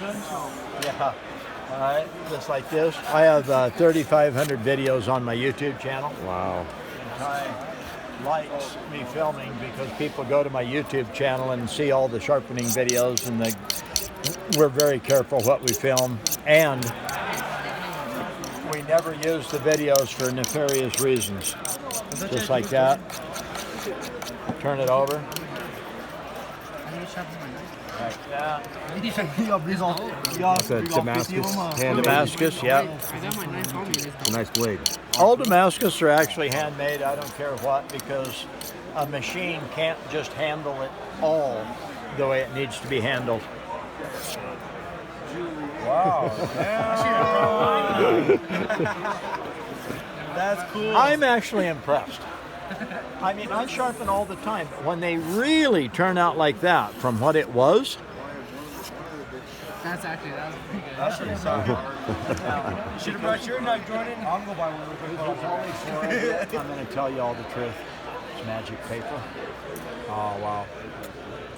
Yeah. All right, just like this. I have 3,500 videos on my YouTube channel. Wow. And Ty likes me filming because people go to my YouTube channel and see all the sharpening videos, and we're very careful what we film, and we never use the videos for nefarious reasons. Just like that. Turn it over. Like that. That's a Damascus handmade. Damascus, yeah. It's a nice blade. All Damascus are actually handmade. I don't care what, because a machine can't just handle it all the way it needs to be handled. Wow. That's cool. I'm actually impressed. I mean, I sharpen all the time, but when they really turn out like that from what it was. That was pretty good. That's pretty solid. You should have brought your knife, Jordan. I'll go buy one real quick. I'm going to tell you all the truth. It's magic paper. Oh, wow.